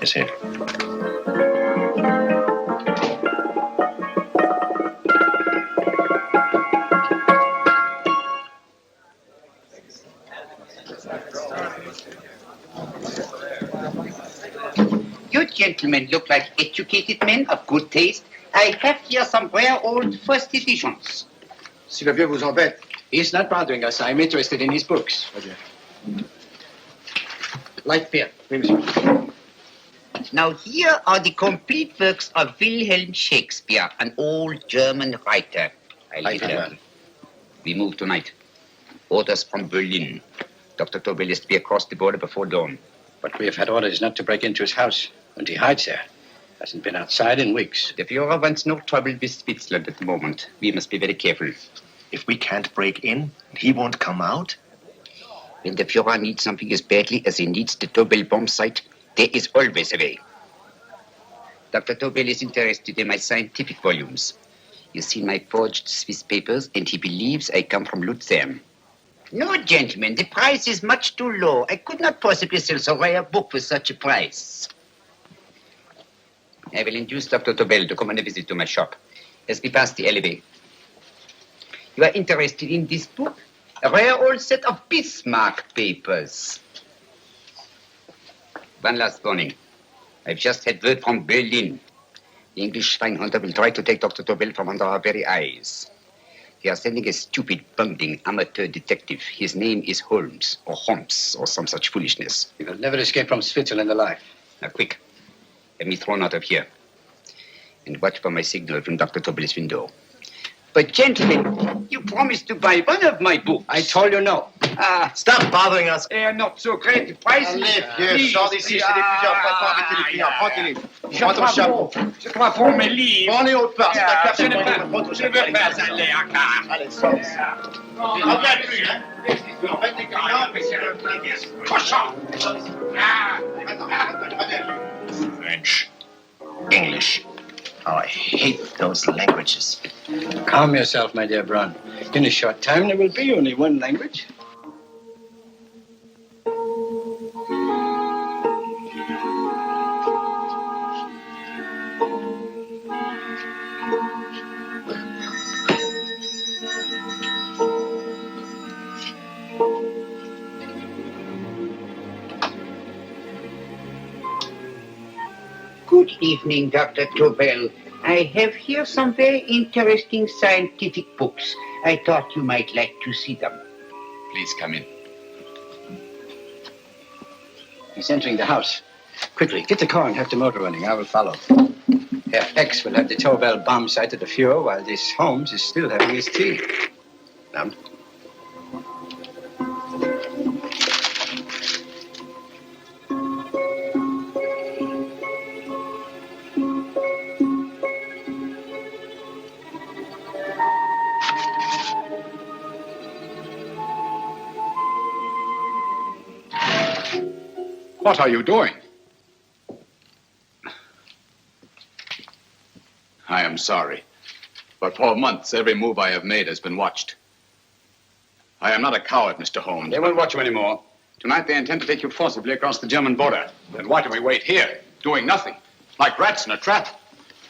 Yes, sir. You gentlemen look like educated men of good taste. I have here some rare old first editions. Si le vieux vous embête. He's not bothering us. I'm interested in his books. Light beer. Now here are the complete works of Wilhelm Shakespeare, an old German writer. We move tonight. Orders from Berlin. Dr. Tobel is to be across the border before dawn. But we have had orders not to break into his house. And he hides there. Hasn't been outside in weeks. The Führer wants no trouble with Switzerland at the moment. We must be very careful. If we can't break in, he won't come out? When the Führer needs something as badly as he needs the Tobel bomb site, there is always a way. Dr. Tobel is interested in my scientific volumes. He's seen my forged Swiss papers, and he believes I come from Luzern. No, gentlemen, the price is much too low. I could not possibly sell so rare a book for such a price. I will induce Dr. Tobel to come on a visit to my shop as we pass the alleyway. You are interested in this book? A rare old set of Bismarck papers. One last warning. I've just had word from Berlin. The English spine hunter will try to take Dr. Tobel from under our very eyes. They are sending a stupid, bungling amateur detective. His name is Holmes, or some such foolishness. He will never escape from Switzerland alive. Now, quick. Get me thrown out of here. And watch for my signal from Dr. Tobel's window. But, gentlemen, you promised to buy one of my books. I told you no. Stop bothering us. They are not so great. The price is... Allez, sors d'ici, je t'ai dit plusieurs fois, faut arrêter les clients, tranquille. Prends ton chapeau. Je crois pour mes livres. Prends les hautes parts, c'est ta carte. Je ne veux pas aller à car. Allez, sors d'ici. Regarde plus, hein. En fait, les clients, mais c'est le cochon. French. English. Oh, I hate those languages. Calm yourself, my dear Brown. In a short time, there will be only one language. Good evening, Dr. Tobel. I have here some very interesting scientific books. I thought you might like to see them. Please come in. He's entering the house. Quickly, get the car and have the motor running. I will follow. Herr X will have the Tobel bomb site at the Führer while this Holmes is still having his tea. Now. What are you doing? I am sorry, but for months every move I have made has been watched. I am not a coward, Mr. Holmes. They won't watch you anymore. Tonight they intend to take you forcibly across the German border. Then why do we wait here, doing nothing, like rats in a trap?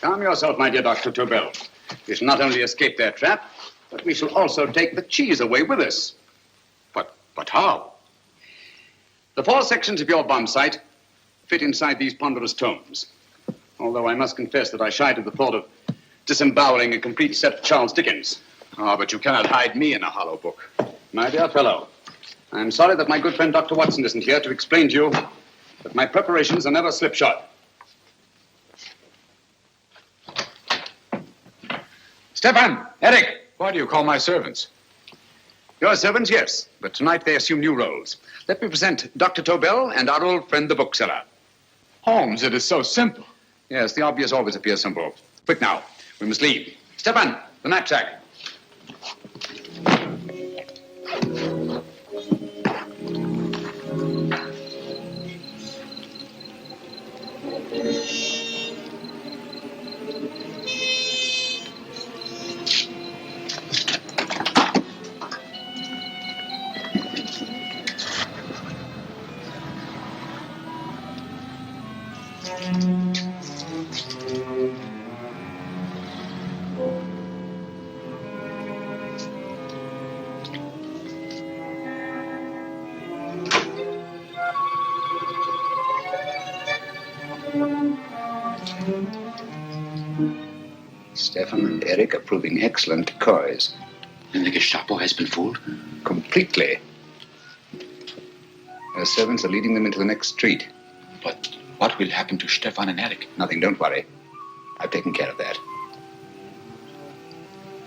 Calm yourself, my dear Dr. Tobel. We shall not only escape their trap, but we shall also take the cheese away with us. But how? The 4 sections of your bomb site fit inside these ponderous tomes. Although I must confess that I shied at the thought of disemboweling a complete set of Charles Dickens. Ah, but you cannot hide me in a hollow book. My dear fellow, I'm sorry that my good friend Dr. Watson isn't here to explain to you that my preparations are never slipshod. Stefan! Eric! Why do you call my servants? Your servants, yes, but tonight they assume new roles. Let me present Dr. Tobel and our old friend, the bookseller. Holmes, it is so simple. Yes, the obvious always appears simple. Quick now, we must leave. Stefan, the knapsack. Stefan and Eric are proving excellent decoys. And the Gestapo has been fooled? Completely. Their servants are leading them into the next street. But what will happen to Stefan and Eric? Nothing, don't worry. I've taken care of that.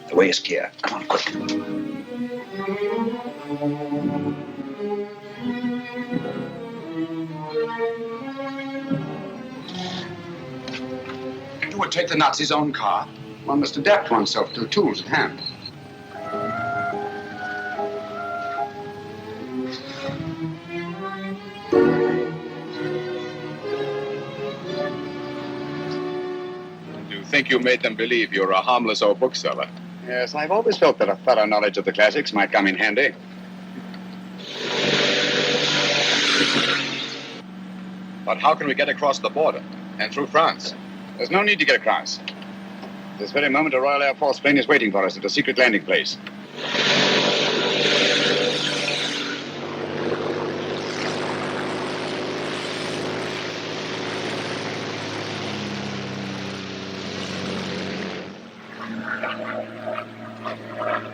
The way is clear. Come on, quick. You would take the Nazis' own car? One must adapt oneself to the tools at hand. You think you made them believe you're a harmless old bookseller? Yes, I've always felt that a thorough knowledge of the classics might come in handy. But how can we get across the border and through France? There's no need to get across. This very moment, a Royal Air Force plane is waiting for us at a secret landing place.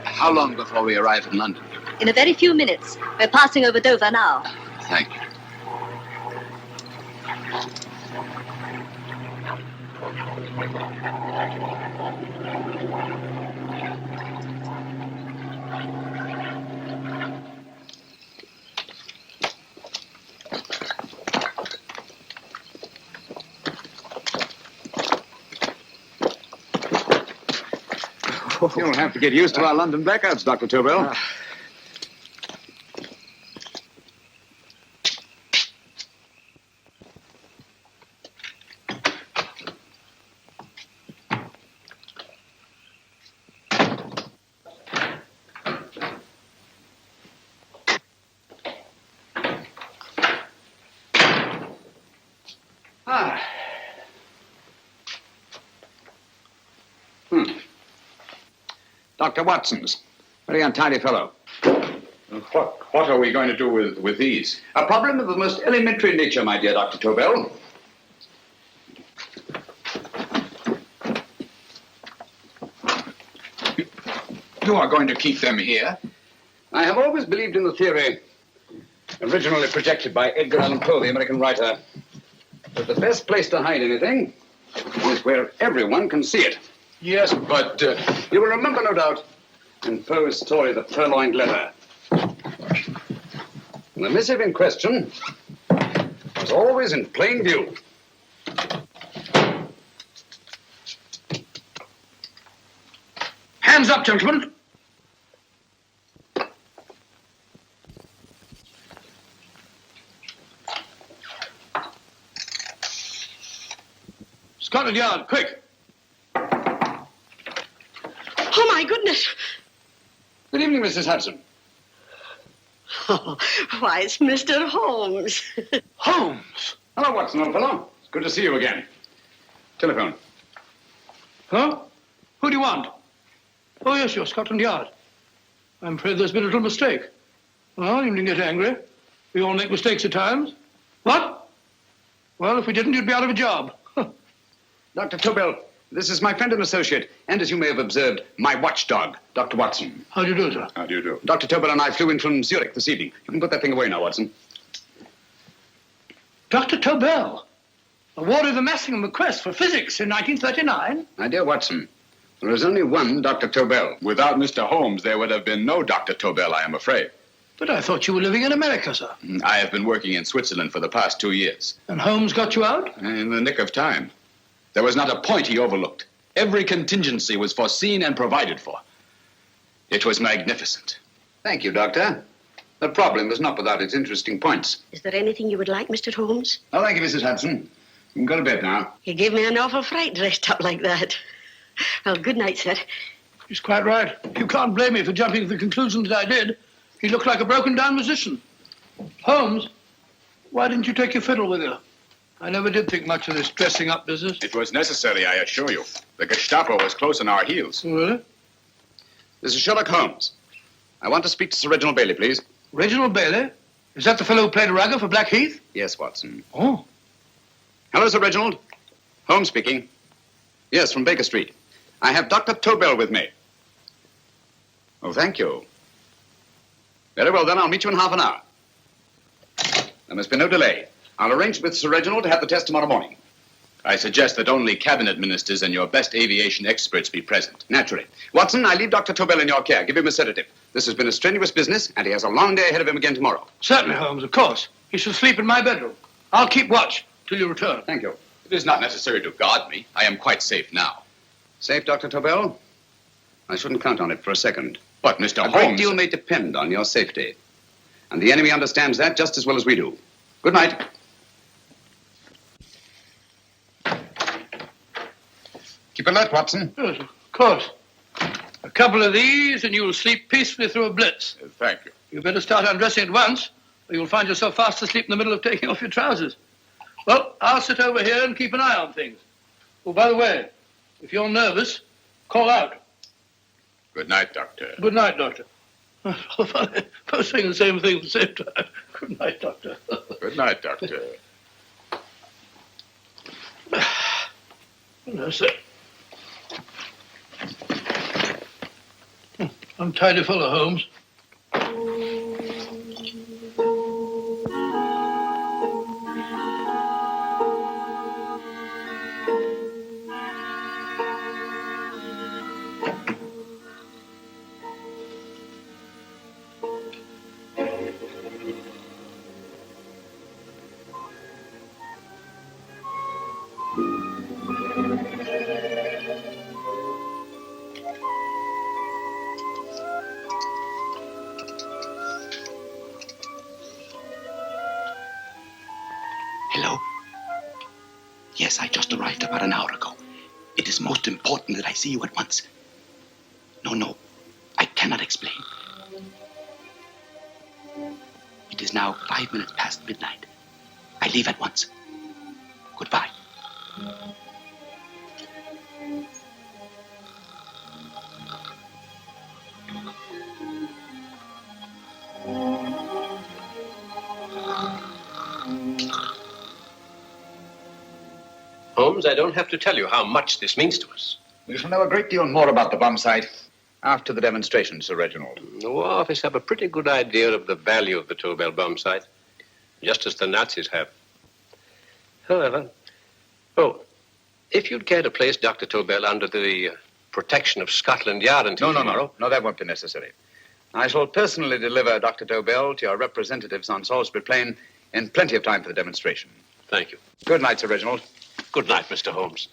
How long before we arrive in London? In a very few minutes. We're passing over Dover now. Thank you. You'll have to get used to our London blackouts, Dr. Tobel. Dr. Watson's. Very untidy fellow. What are we going to do with these? A problem of the most elementary nature, my dear Dr. Tobel. You are going to keep them here? I have always believed in the theory, originally projected by Edgar Allan Poe, the American writer, that the best place to hide anything is where everyone can see it. Yes, but... You will remember, no doubt, in Poe's story, The Purloined Letter. The missive in question was always in plain view. Hands up, gentlemen. Scotland Yard, quick. Oh, my goodness. Good evening, Mrs. Hudson. Oh, why, it's Mr. Holmes. Holmes! Hello, Watson, old fellow. It's good to see you again. Telephone. Huh? Who do you want? Oh, yes, you're Scotland Yard. I'm afraid there's been a little mistake. Well, you needn't get angry. We all make mistakes at times. What? Well, if we didn't, you'd be out of a job. Dr. Tobel, this is my friend and associate, and as you may have observed, my watchdog, Dr. Watson. How do you do, sir? How do you do? Dr. Tobel and I flew in from Zurich this evening. You can put that thing away now, Watson. Dr. Tobel, awarded the Massingham Crest for physics in 1939. My dear Watson, there is only one Dr. Tobel. Without Mr. Holmes, there would have been no Dr. Tobel, I am afraid. But I thought you were living in America, sir. I have been working in Switzerland for the past 2 years. And Holmes got you out? In the nick of time. There was not a point he overlooked. Every contingency was foreseen and provided for. It was magnificent. Thank you, Doctor. The problem is not without its interesting points. Is there anything you would like, Mr. Holmes? Oh, thank you, Mrs. Hudson. You can go to bed now. You gave me an awful fright dressed up like that. Well, good night, sir. He's quite right. You can't blame me for jumping to the conclusion that I did. He looked like a broken-down musician. Holmes, why didn't you take your fiddle with you? I never did think much of this dressing up business. It was necessary, I assure you. The Gestapo was close on our heels. Really? This is Sherlock Holmes. I want to speak to Sir Reginald Bailey, please. Reginald Bailey? Is that the fellow who played Rugger for Blackheath? Yes, Watson. Oh. Hello, Sir Reginald. Holmes speaking. Yes, from Baker Street. I have Dr. Tobel with me. Oh, thank you. Very well, then. I'll meet you in half an hour. There must be no delay. I'll arrange with Sir Reginald to have the test tomorrow morning. I suggest that only cabinet ministers and your best aviation experts be present. Naturally. Watson, I leave Dr. Tobel in your care. Give him a sedative. This has been a strenuous business, and he has a long day ahead of him again tomorrow. Certainly, Holmes, of course. He shall sleep in my bedroom. I'll keep watch till you return. Thank you. It is not necessary to guard me. I am quite safe now. Safe, Dr. Tobel? I shouldn't count on it for a second. But, Mr. A great Holmes... deal may depend on your safety. And the enemy understands that just as well as we do. Good night. Keep alert, Watson. Yes, of course. A couple of these and you'll sleep peacefully through a blitz. Thank you. You'd better start undressing at once, or you'll find yourself fast asleep in the middle of taking off your trousers. Well, I'll sit over here and keep an eye on things. Oh, by the way, if you're nervous, call out. Good night, Doctor. Good night, Doctor. Both saying the same thing at the same time. Good night, Doctor. Good night, Doctor. No, sir. I'm tidy full of Holmes. Hello? Yes, I just arrived about an hour ago. It is most important that I see you at once. No, I cannot explain. It is now 5 minutes past midnight. I leave at once. Goodbye. Holmes, I don't have to tell you how much this means to us. We shall know a great deal more about the bomb site after the demonstration, Sir Reginald. The War Office have a pretty good idea of the value of the Tobel bomb site, just as the Nazis have. However, if you'd care to place Dr. Tobel under the protection of Scotland Yard until tomorrow... No, that won't be necessary. I shall personally deliver Dr. Tobel to your representatives on Salisbury Plain in plenty of time for the demonstration. Thank you. Good night, Sir Reginald. Good night, Mr. Holmes.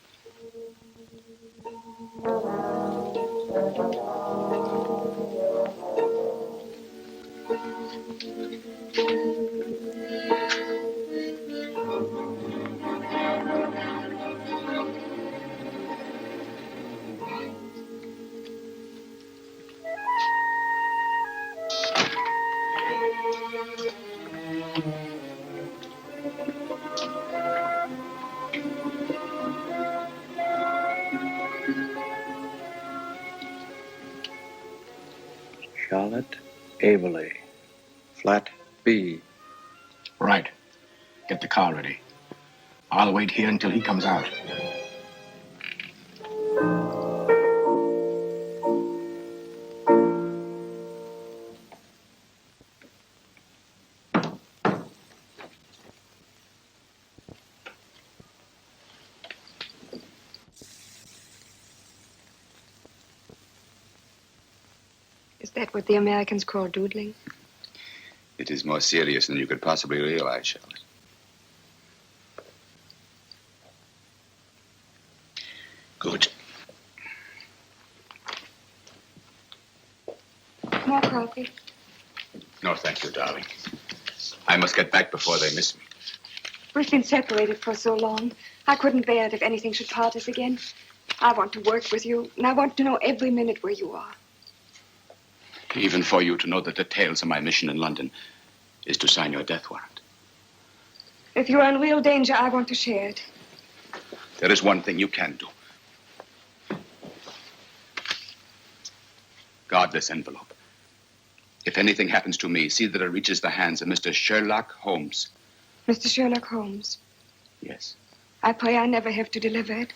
Charlotte Averley, flat B. Right. Get the car ready. I'll wait here until he comes out. Is that what the Americans call doodling? It is more serious than you could possibly realize, Charlotte. Good. More coffee? No, thank you, darling. I must get back before they miss me. We've been separated for so long. I couldn't bear it if anything should part us again. I want to work with you, and I want to know every minute where you are. Even for you to know the details of my mission in London is to sign your death warrant. If you're in real danger, I want to share it. There is one thing you can do. Guard this envelope. If anything happens to me, see that it reaches the hands of Mr. Sherlock Holmes. Mr. Sherlock Holmes. Yes. I pray I never have to deliver it.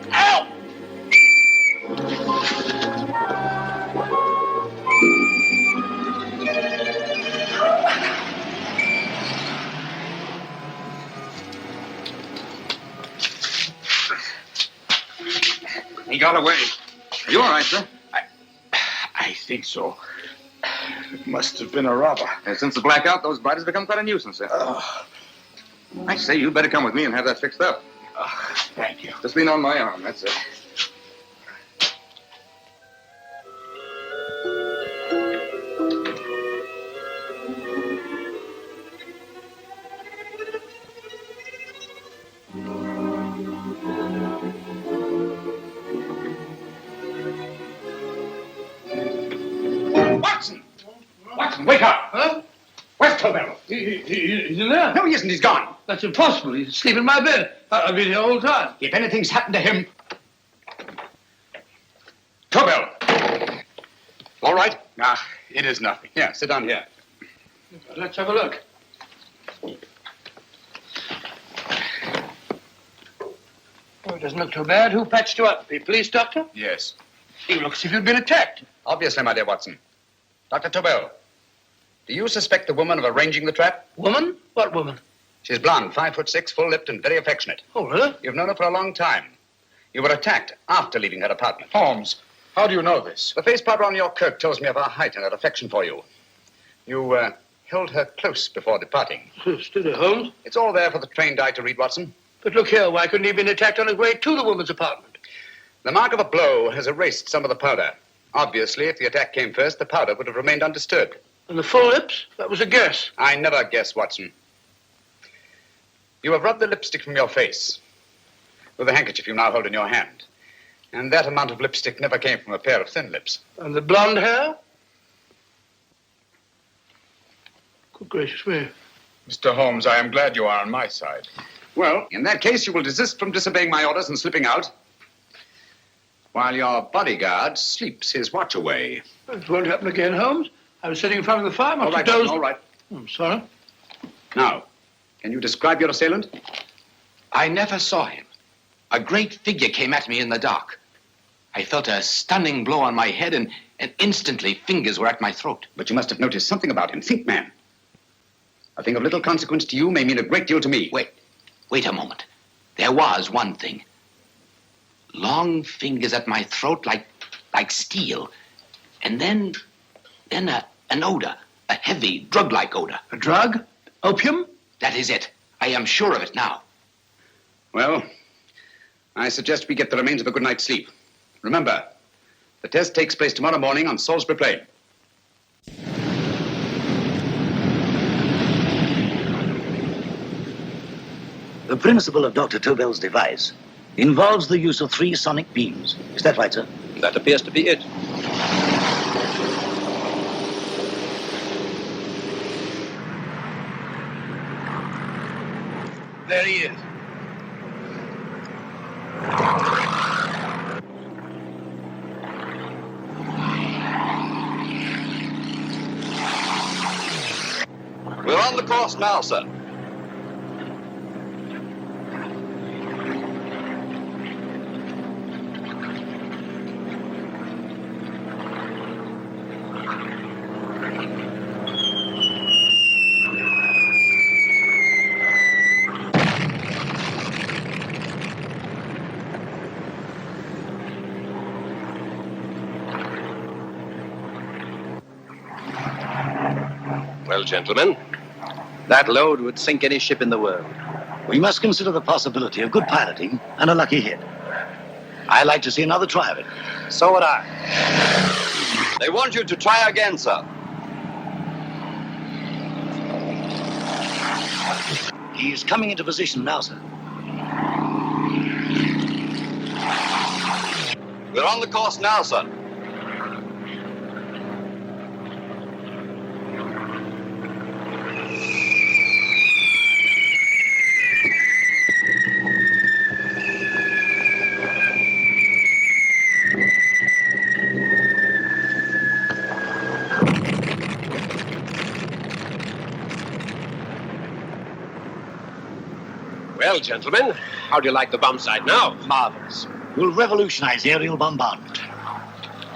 Help! He got away. Are you all right, sir? I think so. It must have been a robber. Since the blackout, those bodies have become quite a nuisance, sir. I say, you better come with me and have that fixed up. Thank you. Just lean on my arm, that's it. Watson, wake up! Huh? Where's Tobel? He's in there. No, he isn't. He's gone. That's impossible. He's asleep in my bed. I've been here all the time. If anything's happened to him... Tobel! All right? It is nothing. Yeah, sit down here. Let's have a look. Oh, it doesn't look too bad. Who patched you up? The police doctor? Yes. You look as if you'd been attacked. Obviously, my dear Watson. Dr. Tobel, do you suspect the woman of arranging the trap? Woman? What woman? She's blonde, 5'6", full-lipped, and very affectionate. Oh, really? You've known her for a long time. You were attacked after leaving her apartment. Holmes, how do you know this? The face powder on your coat tells me of her height and her affection for you. You held her close before departing. Steady, Holmes. It's all there for the trained eye to read, Watson. But look here, why couldn't he have been attacked on his way to the woman's apartment? The mark of a blow has erased some of the powder. Obviously, if the attack came first, the powder would have remained undisturbed. And the full lips? That was a guess. I never guess, Watson. You have rubbed the lipstick from your face with the handkerchief you now hold in your hand. And that amount of lipstick never came from a pair of thin lips. And the blonde hair? Good gracious me. Mr. Holmes, I am glad you are on my side. Well, in that case, you will desist from disobeying my orders and slipping out, while your bodyguard sleeps his watch away. It won't happen again, Holmes. I was sitting in front of the fire. All right, Watson, all right. I'm sorry. Now, can you describe your assailant? I never saw him. A great figure came at me in the dark. I felt a stunning blow on my head, and instantly fingers were at my throat. But you must have noticed something about him. Think, man. A thing of little consequence to you may mean a great deal to me. Wait a moment. There was one thing. Long fingers at my throat like steel. And then an odor, a heavy, drug-like odor. A drug? Opium? That is it. I am sure of it now. Well, I suggest we get the remains of a good night's sleep. Remember, the test takes place tomorrow morning on Salisbury Plain. The principle of Dr. Tobel's device involves the use of 3 sonic beams. Is that right, sir? That appears to be it. There he is. We're on the course now, sir. Well, gentlemen, that load would sink any ship in the world. We must consider the possibility of good piloting and a lucky hit. I'd like to see another try of it. So would I. They want you to try again, sir. He's coming into position now, sir. We're on the course now, sir. Well, gentlemen, how do you like the bomb sight now? Marvelous. Will revolutionize aerial bombardment.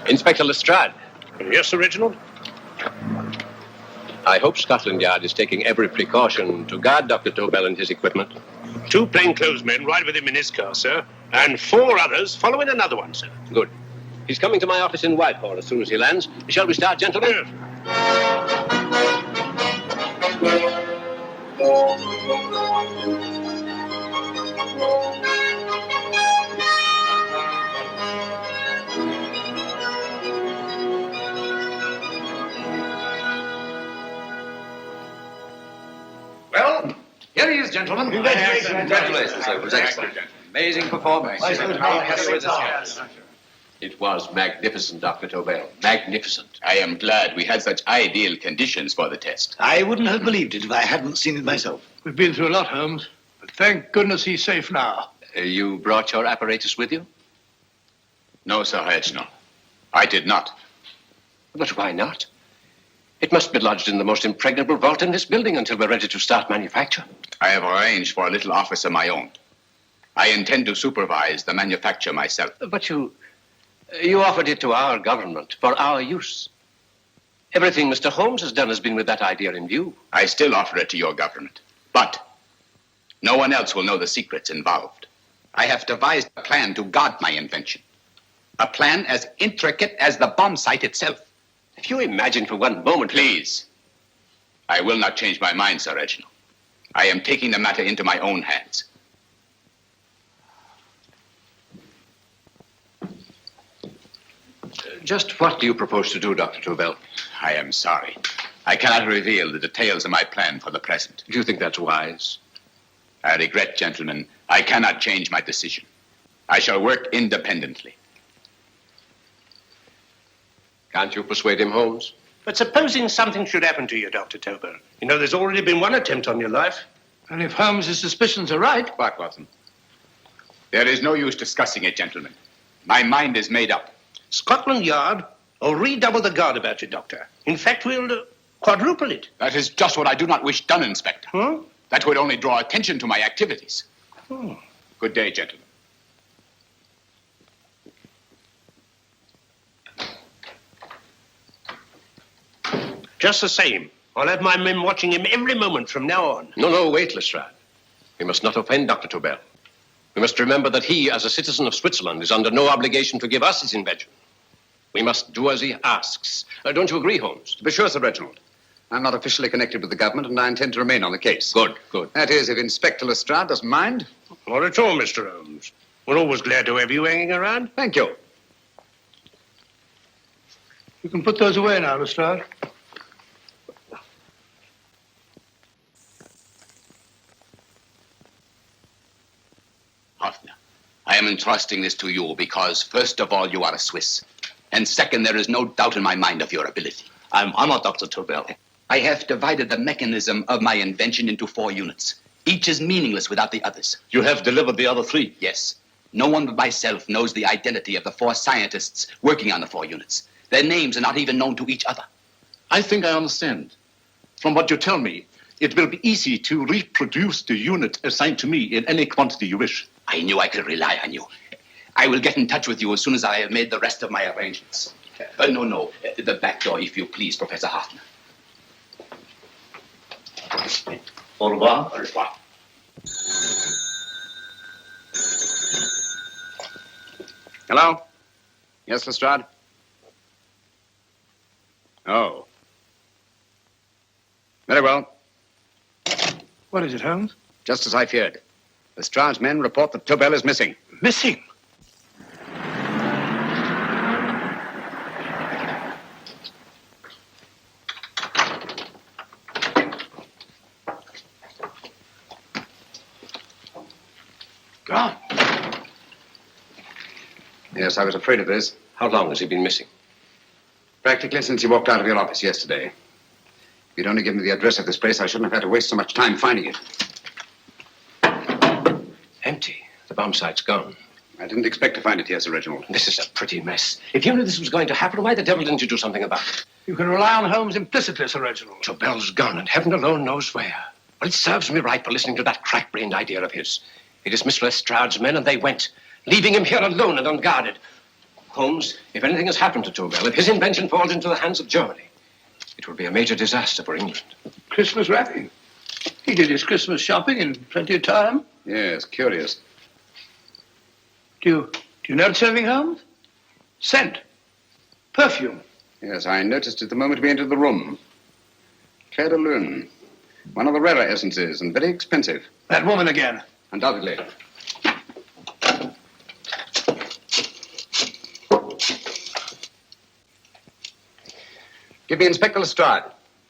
Inspector Lestrade. Yes, Sir Reginald? I hope Scotland Yard is taking every precaution to guard Dr. Tobel and his equipment. 2 plainclothesmen ride with him in his car, sir, and 4 others follow in another one, sir. Good. He's coming to my office in Whitehall as soon as he lands. Shall we start, gentlemen? Yes. Well, here he is, gentlemen. Congratulations, sir. It was excellent. Amazing performance. It was magnificent, Dr. Tobel. Magnificent. I am glad we had such ideal conditions for the test. I wouldn't have believed it if I hadn't seen it myself. We've been through a lot, Holmes, but thank goodness he's safe now. You brought your apparatus with you? No, Sir Reginald. I did not. But why not? It must be lodged in the most impregnable vault in this building until we're ready to start manufacture. I have arranged for a little office of my own. I intend to supervise the manufacture myself. But you offered it to our government for our use. Everything Mr. Holmes has done has been with that idea in view. I still offer it to your government. But no one else will know the secrets involved. I have devised a plan to guard my invention. A plan as intricate as the bomb sight itself. If you imagine for one moment... Please. I will not change my mind, Sir Reginald. I am taking the matter into my own hands. Just what do you propose to do, Dr. Tobel? I am sorry. I cannot reveal the details of my plan for the present. Do you think that's wise? I regret, gentlemen, I cannot change my decision. I shall work independently. Can't you persuade him, Holmes? But supposing something should happen to you, Dr. Tobel. You know, there's already been one attempt on your life. And if Holmes' suspicions are right... What, Watson? There is no use discussing it, gentlemen. My mind is made up. Scotland Yard will redouble the guard about you, Doctor. In fact, we'll quadruple it. That is just what I do not wish done, Inspector. Huh? That would only draw attention to my activities. Good day, gentlemen. Just the same, I'll have my men watching him every moment from now on. No, wait, Lestrade. We must not offend Dr. Tobel. We must remember that he, as a citizen of Switzerland, is under no obligation to give us his invention. We must do as he asks. Don't you agree, Holmes? To be sure, Sir Reginald. I'm not officially connected with the government, and I intend to remain on the case. Good. That is, if Inspector Lestrade doesn't mind. Not at all, Mr. Holmes. We're always glad to have you hanging around. Thank you. You can put those away now, Lestrade. Hoffner, I am entrusting this to you because, first of all, you are a Swiss. And second, there is no doubt in my mind of your ability. I'm honored, Dr. Tobel. I have divided the mechanism of my invention into 4 units. Each is meaningless without the others. You have delivered the other 3? Yes. No one but myself knows the identity of the 4 scientists working on the 4 units. Their names are not even known to each other. I think I understand. From what you tell me, it will be easy to reproduce the unit assigned to me in any quantity you wish. I knew I could rely on you. I will get in touch with you as soon as I have made the rest of my arrangements. No. The back door, if you please, Professor Hoffner. Au revoir. Au revoir. Hello? Yes, Lestrade? Oh. Very well. What is it, Holmes? Just as I feared. Lestrade's men report that Tobel is missing. Missing? Gone. Yes, I was afraid of this. How long has he been missing? Practically since he walked out of your office yesterday. If you'd only given me the address of this place, I shouldn't have had to waste so much time finding it. Empty. The bomb site's gone. I didn't expect to find it here, Sir Reginald. This is a pretty mess. If you knew this was going to happen, why the devil didn't you do something about it? You can rely on Holmes implicitly, Sir Reginald. Tobel's gone, and heaven alone knows where. Well, it serves me right for listening to that crack-brained idea of his. He dismissed Lestrade's men, and they went, leaving him here alone and unguarded. Holmes, if anything has happened to Tobel, if his invention falls into the hands of Germany, it will be a major disaster for England. Christmas wrapping. He did his Christmas shopping in plenty of time. Yes, curious. Do you notice anything, Holmes? Scent. Perfume. Yes, I noticed it the moment we entered the room. Claire de Lune. One of the rarer essences, and very expensive. That woman again. Undoubtedly. Give me Inspector Lestrade.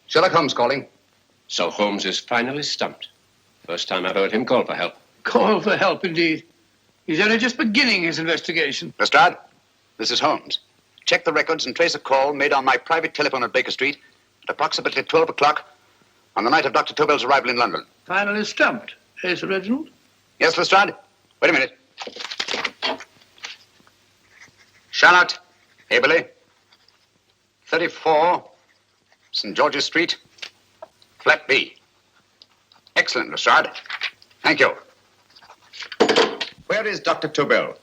Sherlock Holmes calling. So Holmes is finally stumped. First time I've heard him call for help. Call for help, indeed. He's only just beginning his investigation. Lestrade, this is Holmes. Check the records and trace a call made on my private telephone at Baker Street at approximately 12 o'clock on the night of Dr. Tobel's arrival in London. Finally stumped, eh, Sir Reginald? Yes, Lestrade? Wait a minute. Charlotte, Haberley, 34, St. George's Street, flat B. Excellent, Lestrade. Thank you. Where is Dr. Tobel?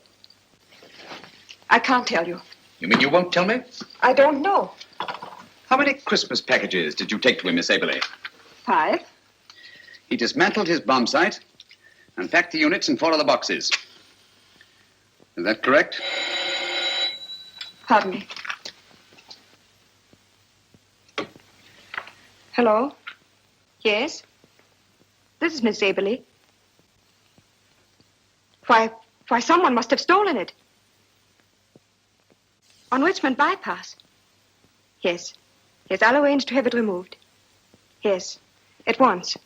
I can't tell you. You mean you won't tell me? I don't know. How many Christmas packages did you take to him, Miss Haberley? 5. He dismantled his bomb site and packed the units in 4 other boxes. Is that correct? Pardon me. Hello? Yes? This is Miss Aberley. Why, someone must have stolen it. On Richmond Bypass. Yes. Yes, I'll arrange to have it removed. Yes, at once.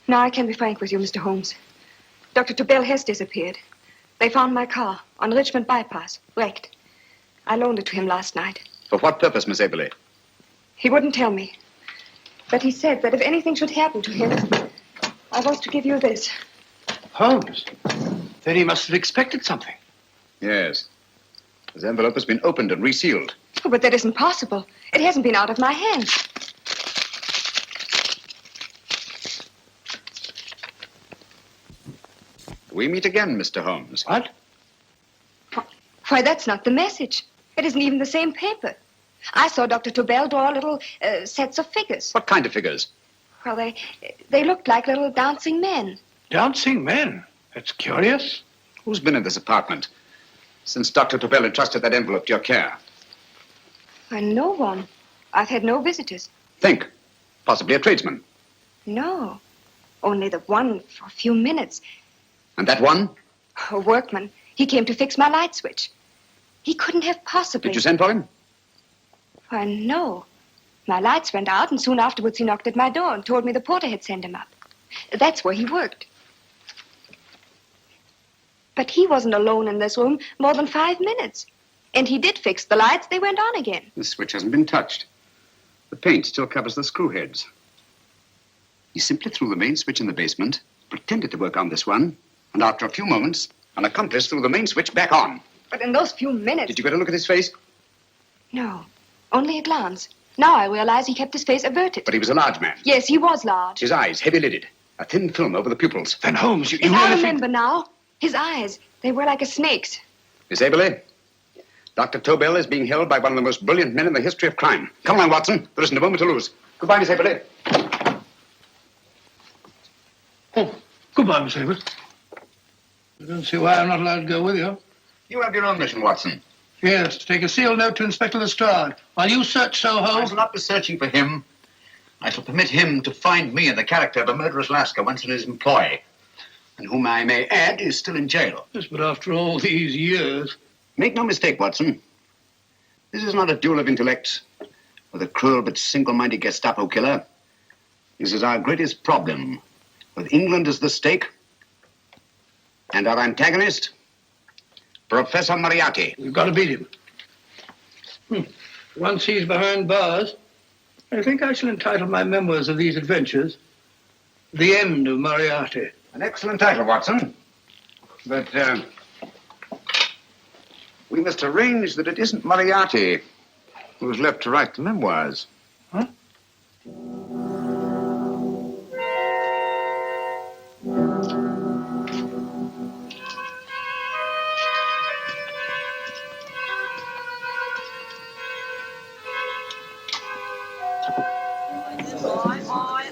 Now I can be frank with you, Mr. Holmes. Dr. Tobel has disappeared. They found my car on Richmond Bypass, wrecked. I loaned it to him last night. For what purpose, Miss Aberley? He wouldn't tell me. But he said that if anything should happen to him, I was to give you this. Holmes? Then he must have expected something. Yes. His envelope has been opened and resealed. Oh, but that isn't possible. It hasn't been out of my hands. We meet again, Mr. Holmes. What? Why, that's not the message. It isn't even the same paper. I saw Dr. Tobel draw little sets of figures. What kind of figures? Well, they looked like little dancing men. Dancing men? That's curious. Who's been in this apartment since Dr. Tobel entrusted that envelope to your care? Why, no one. I've had no visitors. Think. Possibly a tradesman. No. Only the one for a few minutes. And that one? A workman. He came to fix my light switch. He couldn't have possibly... Did you send for him? Why, no. My lights went out, and soon afterwards he knocked at my door and told me the porter had sent him up. That's where he worked. But he wasn't alone in this room more than 5 minutes. And he did fix the lights. They went on again. The switch hasn't been touched. The paint still covers the screw heads. He simply threw the main switch in the basement, pretended to work on this one, and after a few moments, an accomplice threw the main switch back on. But in those few minutes... Did you get a look at his face? No, only a glance. Now I realize he kept his face averted. But he was a large man. Yes, he was large. His eyes heavy-lidded. A thin film over the pupils. Then, Holmes, you Yes, really I remember now. His eyes, they were like a snake's. Miss Aberley, Dr. Tobel is being held by one of the most brilliant men in the history of crime. Come along, Watson. There isn't a moment to lose. Goodbye, Miss Aberley. Oh, goodbye, Miss Aberley. I don't see why I'm not allowed to go with you. You have your own mission, Watson. Yes, to take a sealed note to Inspector Lestrade. While you search Soho... I shall not be searching for him. I shall permit him to find me in the character of a murderous Lascar once in his employ, and whom I may add is still in jail. Yes, but after all these years... Make no mistake, Watson. This is not a duel of intellects with a cruel but single-minded Gestapo killer. This is our greatest problem. With England as the stake, and our antagonist, Professor Moriarty. We've got to beat him. Once he's behind bars, I think I shall entitle my memoirs of these adventures, The End of Moriarty. An excellent title, Watson. But, we must arrange that it isn't Moriarty who's left to write the memoirs. Huh?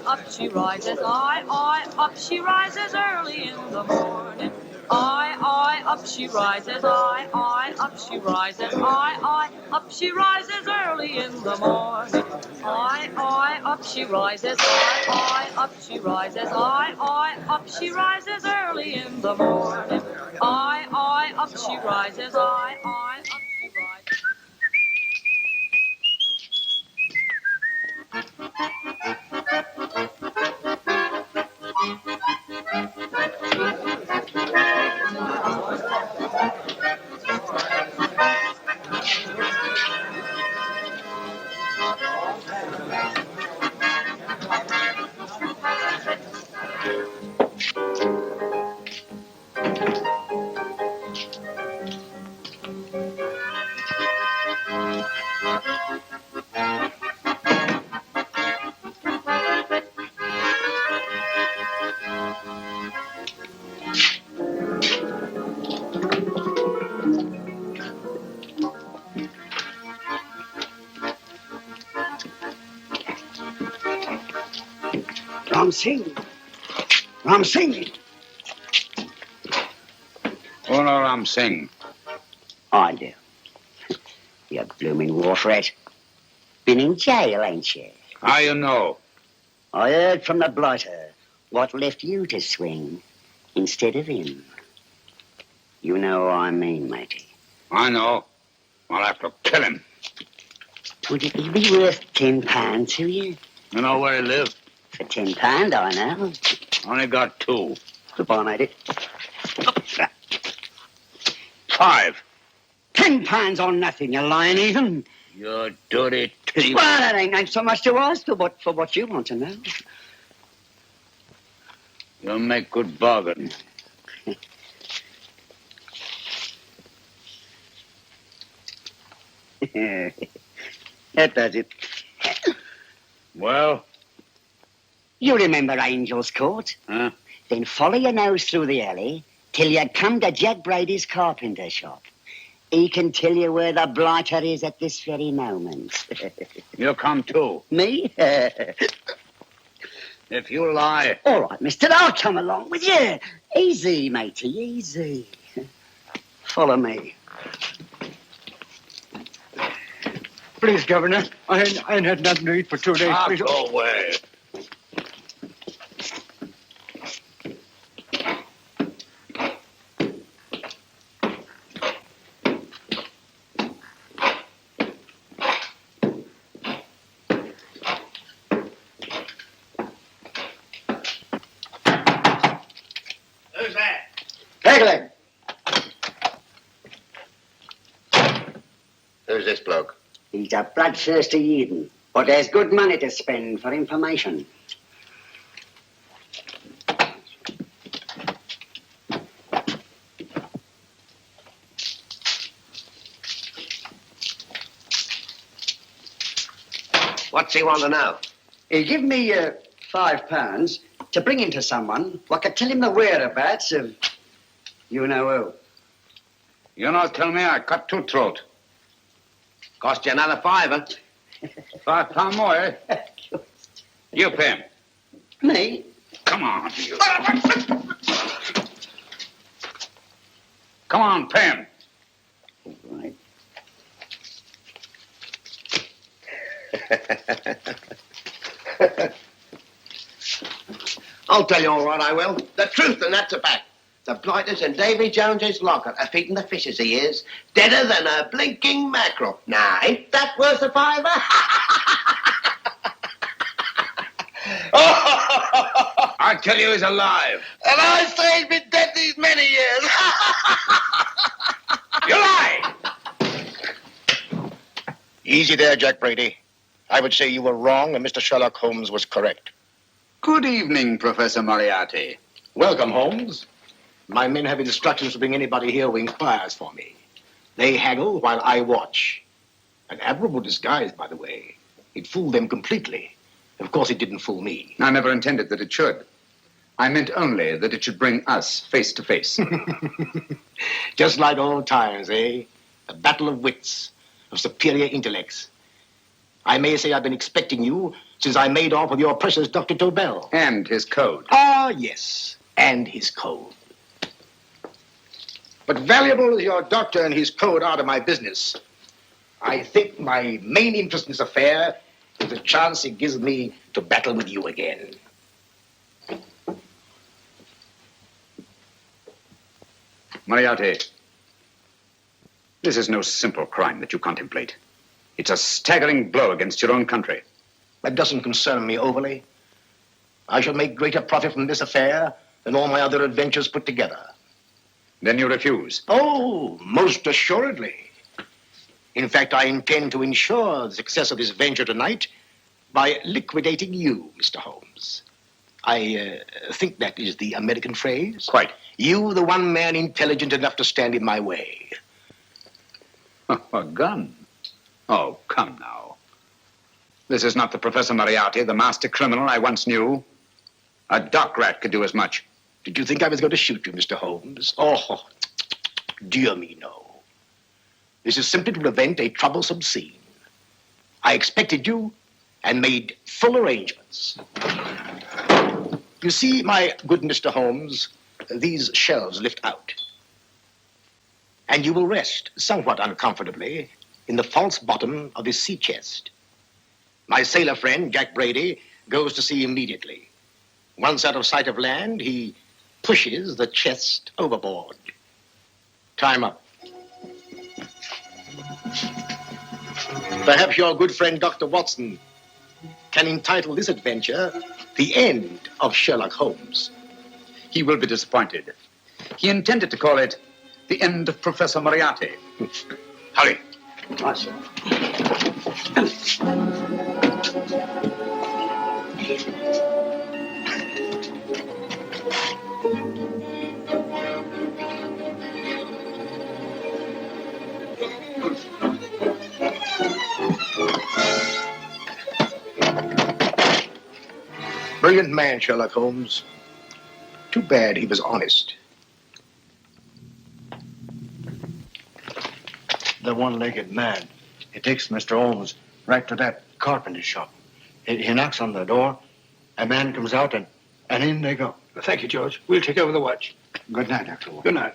Up she rises, up she rises early in the morning. Up she rises, up she rises, up she rises early in the morning. Up she rises, up she rises, up she rises early in the morning. Up she rises, up she rises. Ram Singh. Oh, no, Ram Singh. I do. You blooming war threat. Been in jail, ain't you? How you know? I heard from the blighter what left you to swing instead of him. You know what I mean, matey. I know. I'll have to kill him. Would it be worth £10 to you? You know where he lives? For £10, I know. Only got 2. Goodbye, matey. 5. £10 on nothing, you lying heathen. You dirty thief. Well, that ain't so much to ask for what you want to know. You'll make good bargain. That does it. Well? You remember Angel's Court? Huh? Then follow your nose through the alley till you come to Jack Brady's carpenter shop. He can tell you where the blighter is at this very moment. You come too. Me? If you lie... All right, mister, I'll come along with you. Easy, matey, easy. Follow me. Please, Governor, I ain't had nothing to eat for 2 days. Please. Go away. Who's that? Pegleg. Who's this bloke? He's a bloodthirsty heathen, but there's good money to spend for information. What's he want to know? He give me £5 to bring him to someone who could tell him the whereabouts of you know who. You not tell me I cut 2 throat. Cost you another £5. £5 more, eh? You pay him. Me? Come on, you. Come on, pay him. Right. I'll tell you all right, I will. The truth, and that's a fact. The blighters in Davy Jones's locker are feeding the fishes he is, deader than a blinking mackerel. Now, ain't that worth a £5? Oh! I tell you, he's alive. And I say he's been dead these many years. You lie! Easy there, Jack Brady. I would say you were wrong and Mr. Sherlock Holmes was correct. Good evening, Professor Moriarty. Welcome, Holmes. My men have instructions to bring anybody here who inquires for me. They haggle while I watch. An admirable disguise, by the way. It fooled them completely. Of course, it didn't fool me. I never intended that it should. I meant only that it should bring us face to face. Just like old times, eh? A battle of wits, of superior intellects. I may say I've been expecting you since I made off with your precious Dr. Tobel. And his code. Ah, yes, and his code. But valuable as your doctor and his code are to my business, I think my main interest in this affair is the chance it gives me to battle with you again. Moriarty, this is no simple crime that you contemplate. It's a staggering blow against your own country. That doesn't concern me overly. I shall make greater profit from this affair than all my other adventures put together. Then you refuse? Oh, most assuredly. In fact, I intend to ensure the success of this venture tonight by liquidating you, Mr. Holmes. I think that is the American phrase. Quite. You, the one man intelligent enough to stand in my way. A gun? Oh, come now. This is not the Professor Moriarty, the master criminal I once knew. A dock rat could do as much. Did you think I was going to shoot you, Mr. Holmes? Oh, dear me, no. This is simply to prevent a troublesome scene. I expected you and made full arrangements. You see, my good Mr. Holmes, these shelves lift out. And you will rest somewhat uncomfortably in the false bottom of this sea chest. My sailor friend, Jack Brady, goes to sea immediately. Once out of sight of land, he pushes the chest overboard. Time up. Perhaps your good friend, Dr. Watson, can entitle this adventure The End of Sherlock Holmes. He will be disappointed. He intended to call it The End of Professor Moriarty. Hurry. Awesome. Brilliant man, Sherlock Holmes. Too bad he was honest. The one-legged man. He takes Mr. Holmes right to that carpenter shop. He knocks on the door. A man comes out, and in they go. Thank you, George. We'll take over the watch. Good night, Dr. Watson. Good night.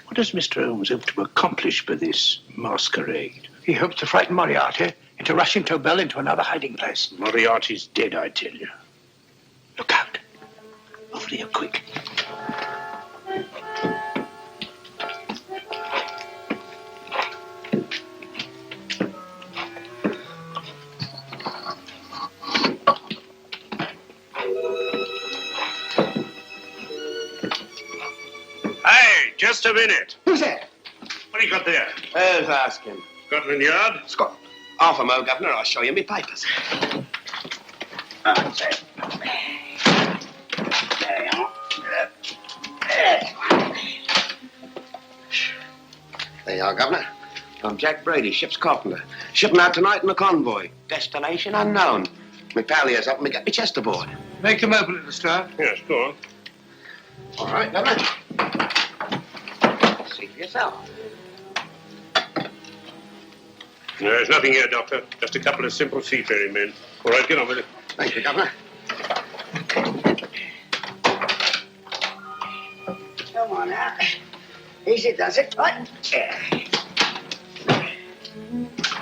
What does Mr. Holmes hope to accomplish by this masquerade? He hopes to frighten Moriarty into rushing Tobel into another hiding place. Moriarty's dead, I tell you. Look out. Over here, quick. Hey, just a minute. Who's that? What do you got there? Who's asking? Scotland Yard? Scotland. Half a mo, Governor. I'll show you my papers. That's it. There you are. There you are, Governor. I'm Jack Brady, ship's carpenter. Shipping out tonight in a convoy. Destination unknown. My pal here's helping me get my chest aboard. Make him open it, Lestrade. Yes, go on. All right, Governor. See for yourself. No, there's nothing here, Doctor. Just a couple of simple seafaring men. All right, get on with it. Thank you, Governor. Come on now. Easy does it, right?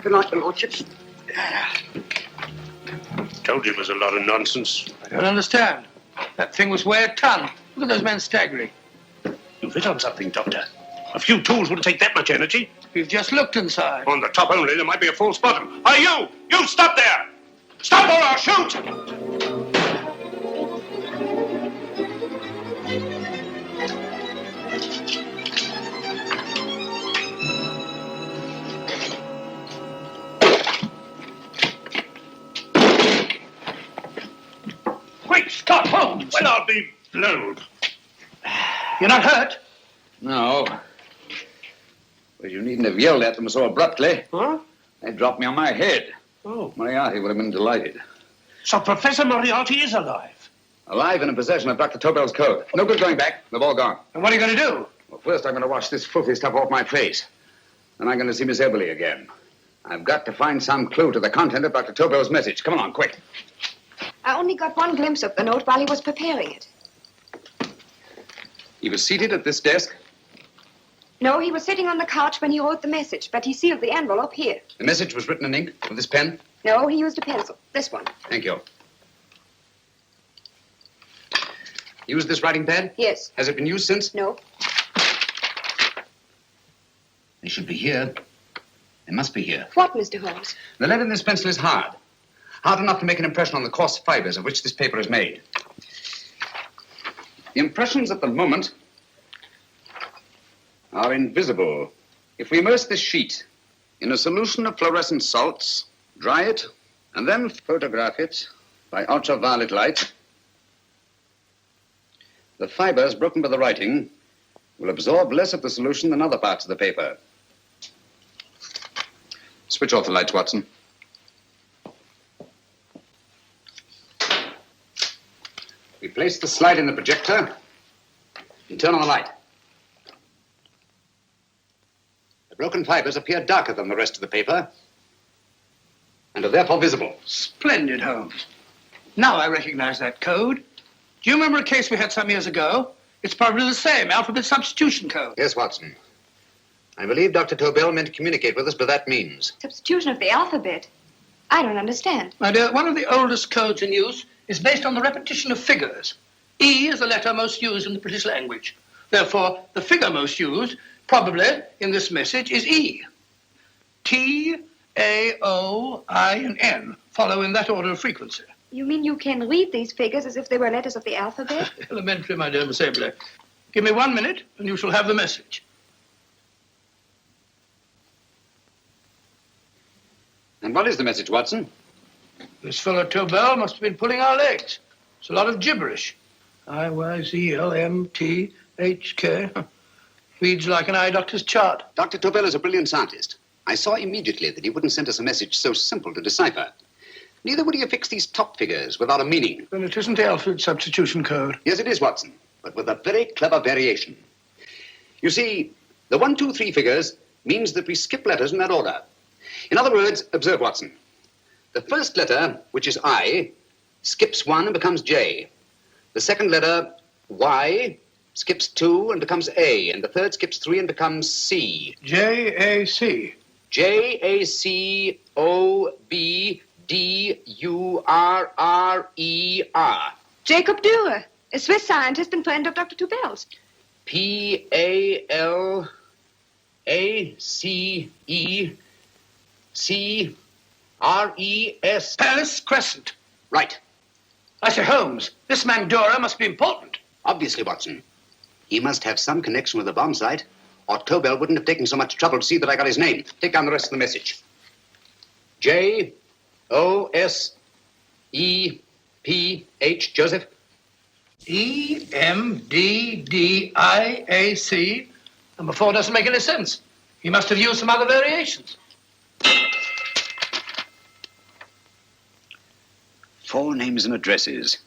Good night, your lordships. Told you it was a lot of nonsense. I don't understand. That thing was weigh a ton. Look at those men staggering. You've hit on something, Doctor. A few tools wouldn't take that much energy. We've just looked inside. On the top only, there might be a false bottom. Hey, you! You stop there! Stop or I'll shoot! Quick, stop, Holmes! Well, I'll be blowed. You're not hurt? No. But you needn't have yelled at them so abruptly. Huh? They dropped me on my head. Oh. Moriarty would have been delighted. So Professor Moriarty is alive? Alive and in possession of Dr. Tobel's code. No good going back. They've all gone. And what are you going to do? Well, first I'm going to wash this filthy stuff off my face. Then I'm going to see Miss Eberly again. I've got to find some clue to the content of Dr. Tobel's message. Come along, quick. I only got one glimpse of the note while he was preparing it. He was seated at this desk. No, he was sitting on the couch when he wrote the message, but he sealed the envelope here. The message was written in ink with this pen. No, he used a pencil. This one. Thank you. Used this writing pad? Yes. Has it been used since? No. They should be here. They must be here. What, Mr. Holmes? The lead in this pencil is hard. Hard enough to make an impression on the coarse fibers of which this paper is made. The impressions at the moment are invisible. If we immerse this sheet in a solution of fluorescent salts, dry it, and then photograph it by ultraviolet light, the fibers broken by the writing will absorb less of the solution than other parts of the paper. Switch off the lights, Watson. We place the slide in the projector and turn on the light. The broken fibers appear darker than the rest of the paper and are therefore visible. Splendid, Holmes. Now I recognize that code. Do you remember a case we had some years ago? It's probably the same, alphabet substitution code. Yes, Watson. I believe Dr. Tobel meant to communicate with us by that means. Substitution of the alphabet? I don't understand. My dear, one of the oldest codes in use is based on the repetition of figures. E is the letter most used in the British language. Therefore, the figure most used, probably in this message, is E. T, A, O, I, and N follow in that order of frequency. You mean you can read these figures as if they were letters of the alphabet? Elementary, my dear Miss Eberly. Give me 1 minute, and you shall have the message. And what is the message, Watson? This fellow Tobel must have been pulling our legs. It's a lot of gibberish. I-Y-Z-L-M-T-H-K. Reads like an eye doctor's chart. Dr. Tobel is a brilliant scientist. I saw immediately that he wouldn't send us a message so simple to decipher. Neither would he have fixed these top figures without a meaning. Then it isn't the alphabet substitution code. Yes, it is, Watson, but with a very clever variation. You see, the 1, 2, 3 figures means that we skip letters in that order. In other words, observe, Watson. The first letter, which is I, skips 1 and becomes J. The second letter, Y, skips 2 and becomes A. And the third skips 3 and becomes C. J-A-C. J-A-C-O-B-D-U-R-R-E-R. Jacob Dürer, a Swiss scientist and friend of Dr. Tobel's. P-A-L-A-C-E-C-R-E-S. Palace Crescent. Right. I say, Holmes, this man Dürer must be important. Obviously, Watson. He must have some connection with the bomb site, or Tobel wouldn't have taken so much trouble to see that I got his name. Take down the rest of the message. J-O-S-E-P-H, Joseph. E-M-D-D-I-A-C. Number 4 doesn't make any sense. He must have used some other variations. 4 names and addresses.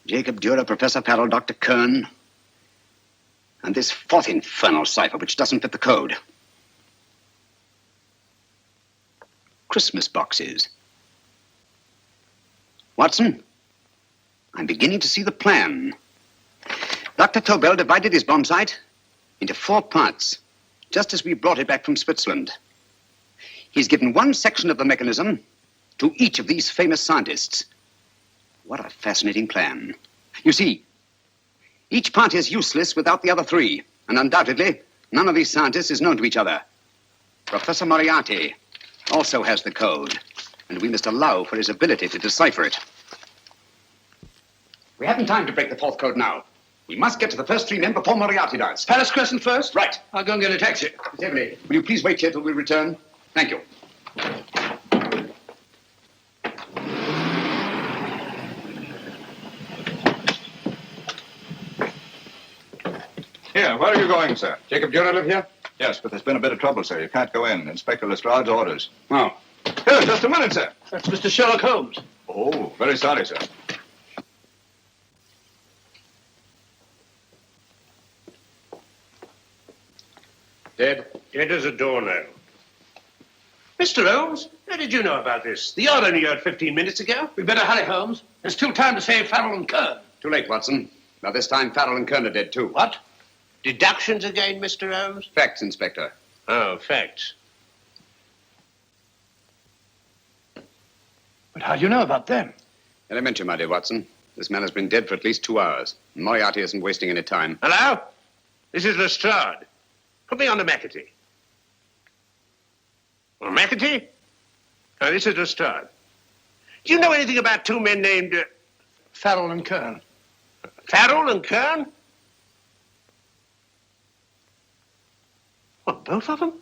Jacob Dürer, Professor Farrell, Dr. Kern, and this 4th infernal cipher, which doesn't fit the code. Christmas boxes. Watson, I'm beginning to see the plan. Dr. Tobel divided his bomb site into 4 parts, just as we brought it back from Switzerland. He's given one section of the mechanism to each of these famous scientists. What a fascinating plan. You see, each part is useless without the other 3, and undoubtedly, none of these scientists is known to each other. Professor Moriarty also has the code, and we must allow for his ability to decipher it. We haven't time to break the fourth code now. We must get to the first three men before Moriarty does. Palace Crescent first? Right. I'll go and get a taxi. Miss Emily, will you please wait here till we return? Thank you. Here, where are you going, sir? Jacob Durer live here? Yes, but there's been a bit of trouble, sir. You can't go in. Inspector Lestrade's orders. Oh. Here, just a minute, sir. That's Mr. Sherlock Holmes. Oh, very sorry, sir. Dead? Dead as a doornail. Mr. Holmes, how did you know about this? The yard only heard 15 minutes ago. We better hurry, Holmes. There's still time to save Farrell and Kern. Too late, Watson. By this time, Farrell and Kern are dead, too. What? Deductions again, Mr. Holmes? Facts, Inspector. Oh, facts. But how do you know about them? Elementary, my dear Watson. This man has been dead for at least 2 hours. Moriarty isn't wasting any time. Hello? This is Lestrade. Put me on to McAtee. Well, McAtee? Now, this is Lestrade. Do you know anything about two men named... Farrell and Kern. Farrell and Kern? What, both of them?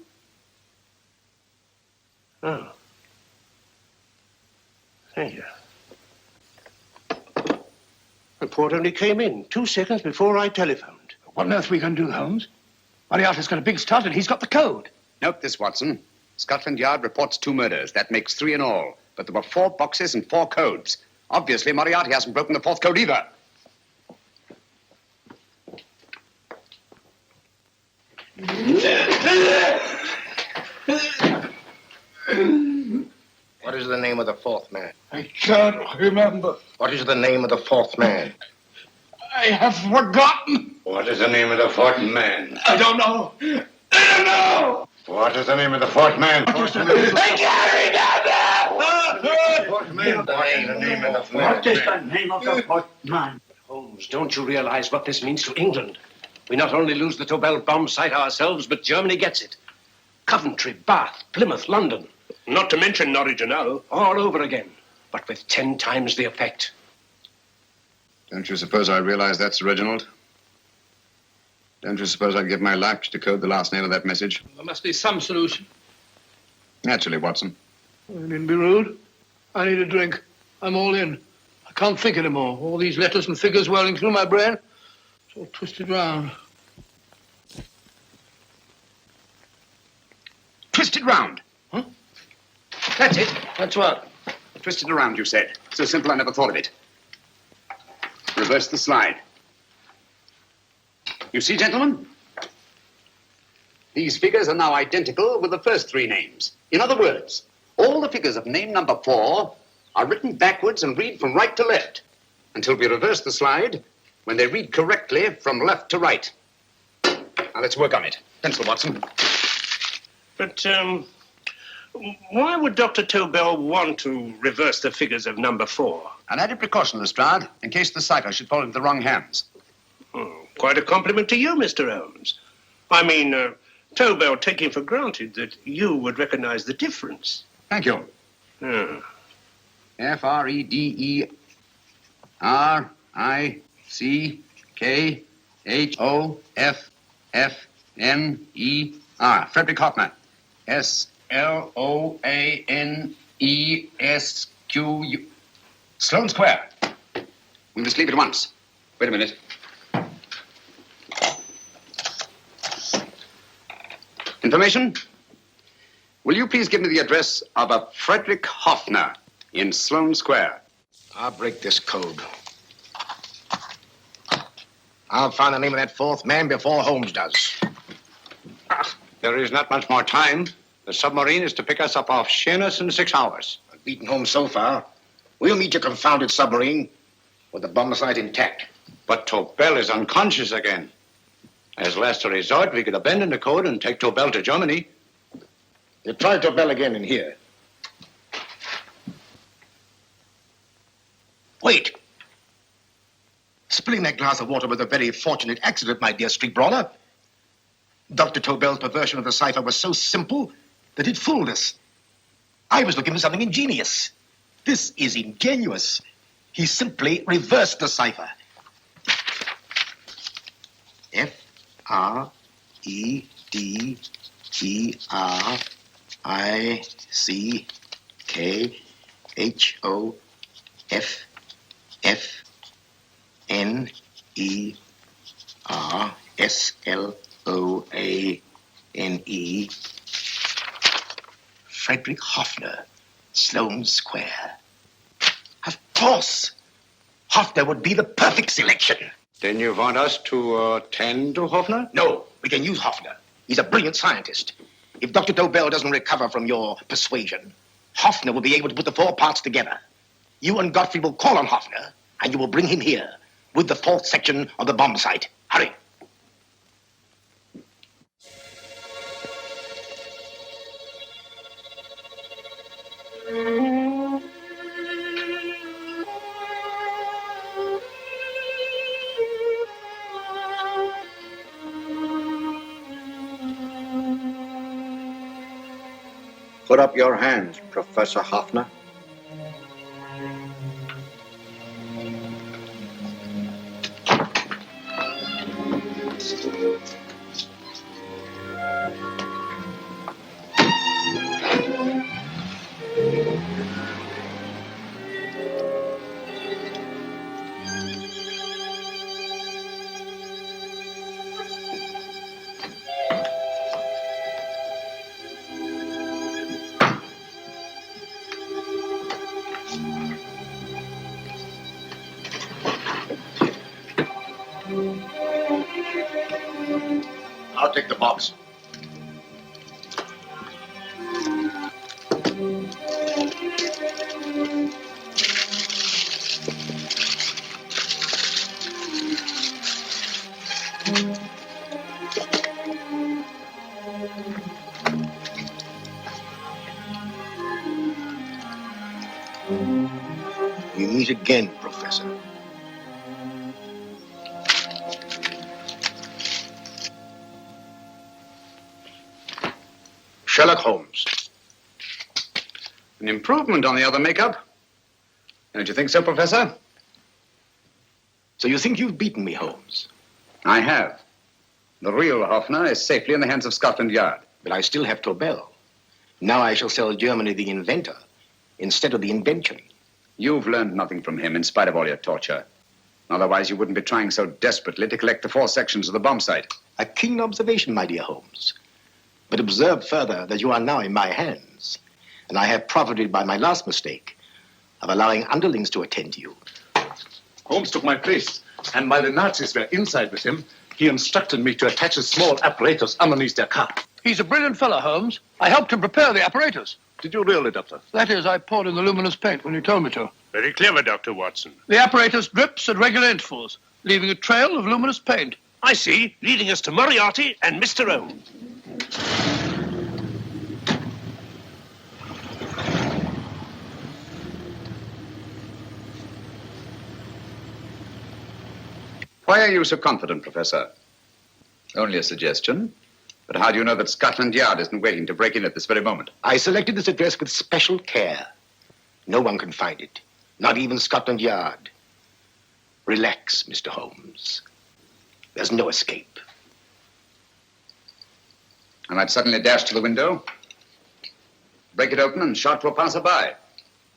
Oh. Thank you. Report only came in 2 seconds before I telephoned. What on earth are we going to do, Holmes? Moriarty's got a big start and he's got the code. Note this, Watson. Scotland Yard reports 2 murders. That makes 3 in all. But there were 4 boxes and 4 codes. Obviously, Moriarty hasn't broken the 4th code either. What is the name of the 4th man? I can't remember. What is the name of the 4th man? I have forgotten. What is the name of the fourth man? I don't know. I don't know. What is the name of the fourth man? I can't remember. Fourth man. What is the name of the fourth man? What is the name of the fourth man? Holmes, don't you realize what this means to England? We not only lose the Tobel bomb site ourselves, but Germany gets it. Coventry, Bath, Plymouth, London. Not to mention Norwich and Hull. All over again, but with 10 times the effect. Don't you suppose I realize that's Reginald? Don't you suppose I'd give my life to decode the last name of that message? There must be some solution. Naturally, Watson. I needn't be rude. I need a drink. I'm all in. I can't think anymore. All these letters and figures whirling through my brain. It's all twisted round. Twisted round. Huh? That's it. That's what? Twisted around, you said. So simple I never thought of it. Reverse the slide. You see, gentlemen? These figures are now identical with the first 3 names. In other words, all the figures of name number 4 are written backwards and read from right to left until we reverse the slide when they read correctly from left to right. Now, let's work on it. Pencil, Watson. But, why would Dr. Tobel want to reverse the figures of number 4? An added precaution, Lestrade, in case the cipher should fall into the wrong hands. Oh, quite a compliment to you, Mr. Holmes. I mean, Tobel taking for granted that you would recognize the difference. Thank you. F-R-E-D-E-R-I-C-K-H-O-F-F-N-E-R. Frederick Hoffner. S-L-O-A-N-E-S-Q-U. Sloane Square. We must leave at once. Wait a minute. Information? Will you please give me the address of a Frederick Hoffner in Sloane Square? I'll break this code. I'll find the name of that 4th man before Holmes does. There is not much more time. The submarine is to pick us up off Sheerness in 6 hours. I've beaten Holmes so far. We'll meet your confounded submarine with the bomb site intact. But Tobel is unconscious again. As last resort, we could abandon the code and take Tobel to Germany. You try Tobel again in here. Wait. Spilling that glass of water was a very fortunate accident, my dear street brawler. Dr. Tobel's perversion of the cipher was so simple, that it fooled us. I was looking for something ingenious. This is ingenuous. He simply reversed the cipher. F-R-E-D-G-R-I-C-K-H-O-F-F-N-E-R-S-L-O-A-N-E. Frederick Hoffner, Sloane Square. Of course. Hoffner would be the perfect selection. Then you want us to attend to Hoffner? No, we can use Hoffner. He's a brilliant scientist. If Dr. Tobel doesn't recover from your persuasion, Hoffner will be able to put the four parts together. You and Godfrey will call on Hoffner, and you will bring him here with the fourth section of the bomb site. Hurry. Put up your hands, Professor Hoffner. I'll take the box. We meet again, Professor. Sherlock Holmes. An improvement on the other makeup. Don't you think so, Professor? So you think you've beaten me, Holmes? I have. The real Hoffner is safely in the hands of Scotland Yard. But I still have Tobel. Now I shall sell Germany the inventor instead of the invention. You've learned nothing from him in spite of all your torture. Otherwise, you wouldn't be trying so desperately to collect the four sections of the bomb site. A keen observation, my dear Holmes. But observe further that you are now in my hands, and I have profited by my last mistake of allowing underlings to attend to you. Holmes took my place, and while the Nazis were inside with him, he instructed me to attach a small apparatus underneath their car. He's a brilliant fellow, Holmes. I helped him prepare the apparatus. Did you really, Doctor? That is, I poured in the luminous paint when you told me to. Very clever, Dr. Watson. The apparatus drips at regular intervals, leaving a trail of luminous paint. I see, leading us to Moriarty and Mr. O. Why are you so confident, Professor? Only a suggestion. But how do you know that Scotland Yard isn't waiting to break in at this very moment? I selected this address with special care. No one can find it, not even Scotland Yard. Relax, Mr. Holmes. There's no escape. I might suddenly dash to the window, break it open, and shout to a passerby.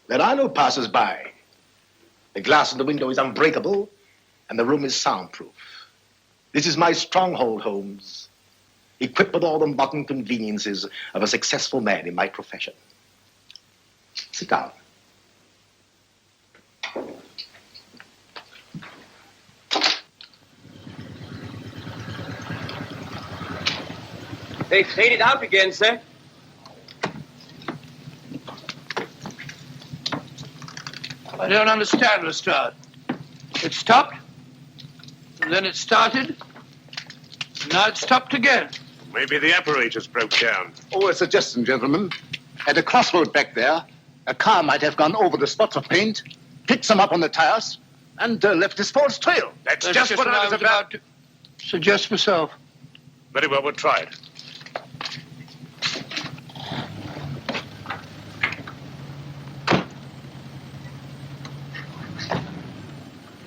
There are no passers-by. The glass in the window is unbreakable, and the room is soundproof. This is my stronghold, Holmes, equipped with all the modern conveniences of a successful man in my profession. Sit down. They faded out again, sir. I don't understand, Lestrade. It stopped, and then it started, and now it stopped again. Maybe the apparatus broke down. Oh, a suggestion, gentlemen. At a crossroad back there, a car might have gone over the spots of paint, picked some up on the tires, and left this false trail. That's just what I was about to suggest myself. Very well, we'll try it.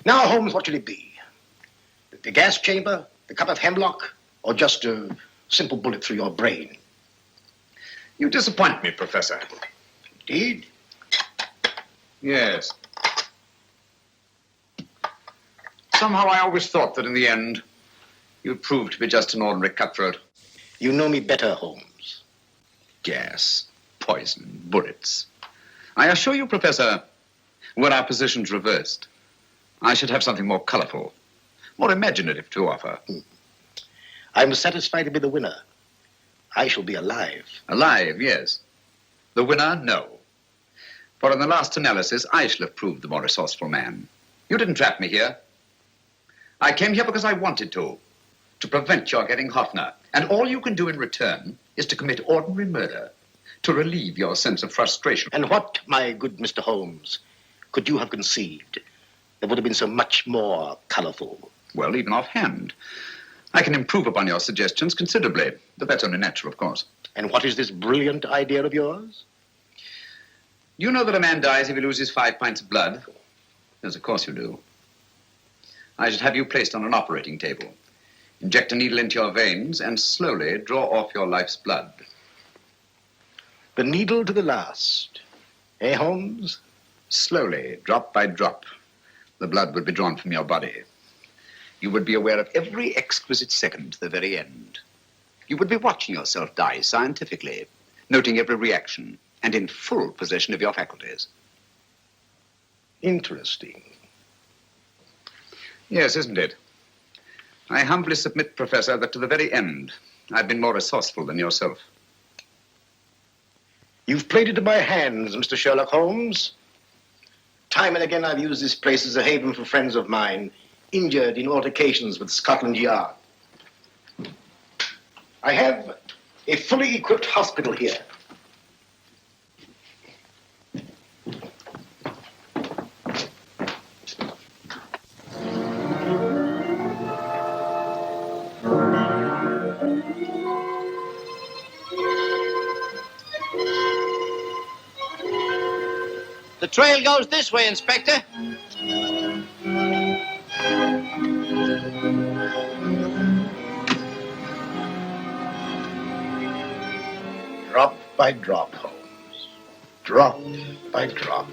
Now, Holmes, what should it be? The gas chamber, the cup of hemlock, or just a simple bullet through your brain? You disappoint me, Professor. Indeed? Yes. Somehow I always thought that in the end, you'd prove to be just an ordinary cutthroat. You know me better, Holmes. Gas, poison, bullets. I assure you, Professor, were our positions reversed, I should have something more colorful, more imaginative to offer. I'm satisfied to be the winner. I shall be alive. Alive, yes. The winner, no. For in the last analysis, I shall have proved the more resourceful man. You didn't trap me here. I came here because I wanted to prevent your getting Hoffner. And all you can do in return is to commit ordinary murder, to relieve your sense of frustration. And what, my good Mr. Holmes, could you have conceived that would have been so much more colorful? Well, even offhand, I can improve upon your suggestions considerably, but that's only natural, of course. And what is this brilliant idea of yours? You know that a man dies if he loses 5 pints of blood? Yes, of course you do. I should have you placed on an operating table, inject a needle into your veins, and slowly draw off your life's blood. The needle to the last. Eh, Holmes? Slowly, drop by drop, the blood would be drawn from your body. You would be aware of every exquisite second to the very end. You would be watching yourself die scientifically, noting every reaction, and in full possession of your faculties. Interesting. Yes, isn't it? I humbly submit, Professor, that to the very end, I've been more resourceful than yourself. You've played into my hands, Mr. Sherlock Holmes. Time and again, I've used this place as a haven for friends of mine, injured in altercations with Scotland Yard. I have a fully equipped hospital here. The trail goes this way, Inspector. Drop by drop, Holmes. Drop by drop.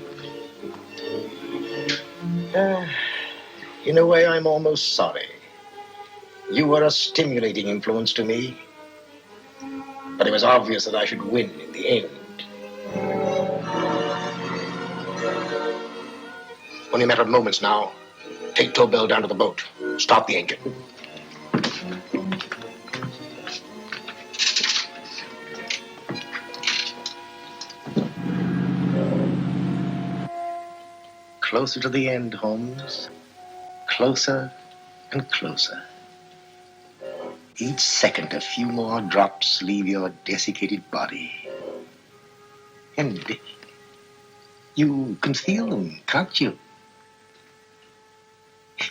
In a way, I'm almost sorry. You were a stimulating influence to me. But it was obvious that I should win in the end. Only a matter of moments now. Take Tobel down to the boat. Stop the engine. Closer to the end, Holmes. Closer and closer. Each second, a few more drops leave your desiccated body. And you can feel them, can't you?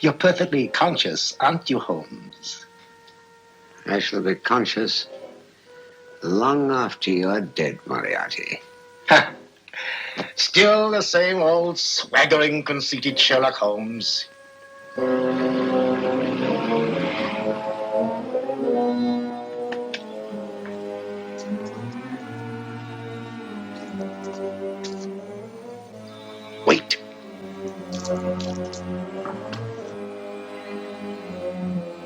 You're perfectly conscious, aren't you, Holmes? I shall be conscious long after you're dead, Moriarty. Ha! Still the same old swaggering, conceited Sherlock Holmes. Wait.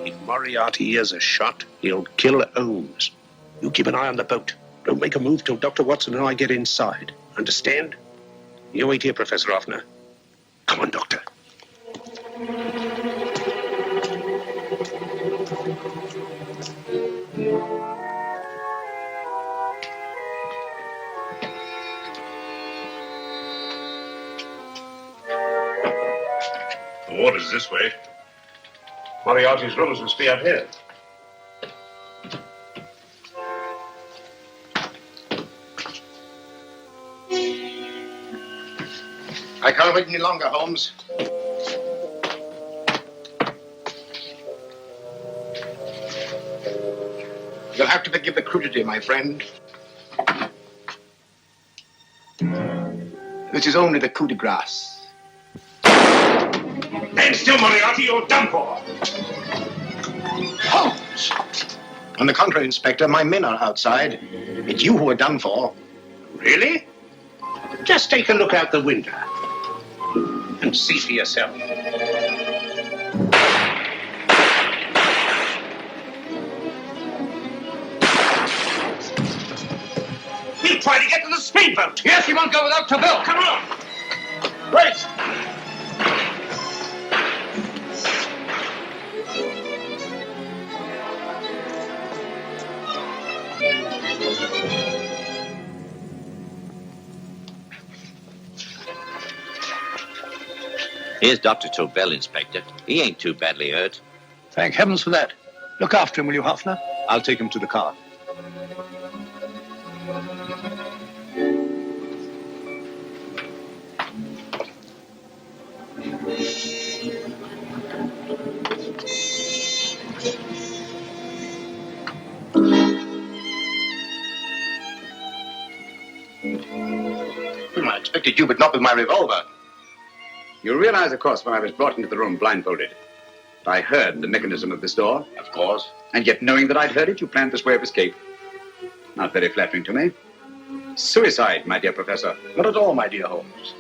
If Moriarty hears a shot, he'll kill Holmes. You keep an eye on the boat. Don't make a move till Dr. Watson and I get inside. Understand? You wait here, Professor Hoffner. Come on, Doctor. The water's this way. Moriarty's rooms must be up here. I can't wait any longer, Holmes. You'll have to forgive the crudity, my friend. This is only the coup de grace. Stand still, Moriarty, you're done for. Holmes! On the contrary, Inspector, my men are outside. It's you who are done for. Really? Just take a look out the window and see for yourself. We'll try to get to the speedboat. Yes, he won't go without Tobel. Come on. Wait. Here's Dr. Tobel, Inspector. He ain't too badly hurt. Thank heavens for that. Look after him, will you, Hoffner? I'll take him to the car. I expected you, but not with my revolver. You realize, of course, when I was brought into the room blindfolded, I heard the mechanism of this door. Of course. And yet, knowing that I'd heard it, you planned this way of escape. Not very flattering to me. Suicide, my dear Professor. Not at all, my dear Holmes.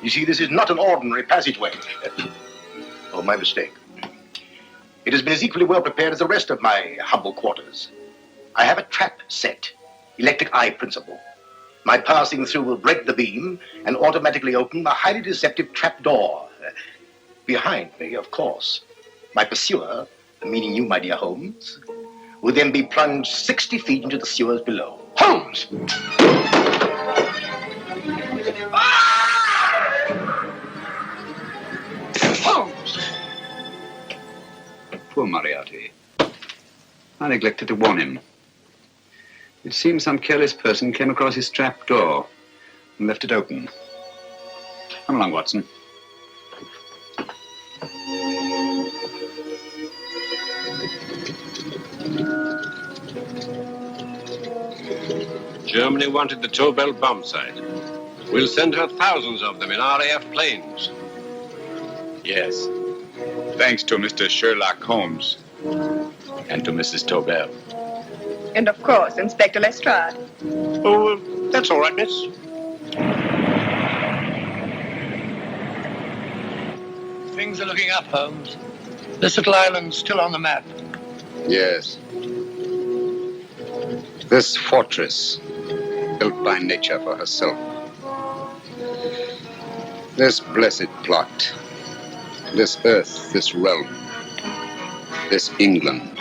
You see, this is not an ordinary passageway. Oh, my mistake. It has been as equally well prepared as the rest of my humble quarters. I have a trap set, electric eye principle. My passing through will break the beam and automatically open a highly deceptive trap door. Behind me, of course, my pursuer, meaning you, my dear Holmes, will then be plunged 60 feet into the sewers below. Holmes! Holmes! Poor Moriarty. I neglected to warn him. It seems some careless person came across his trap door and left it open. Come along, Watson. Germany wanted the Tobel bomb site. We'll send her thousands of them in RAF planes. Yes. Thanks to Mr. Sherlock Holmes and to Mrs. Tobel. And of course, Inspector Lestrade. Oh, that's all right, miss. Things are looking up, Holmes. This little island's still on the map. Yes. This fortress, built by nature for herself. This blessed plot. This earth, this realm. This England.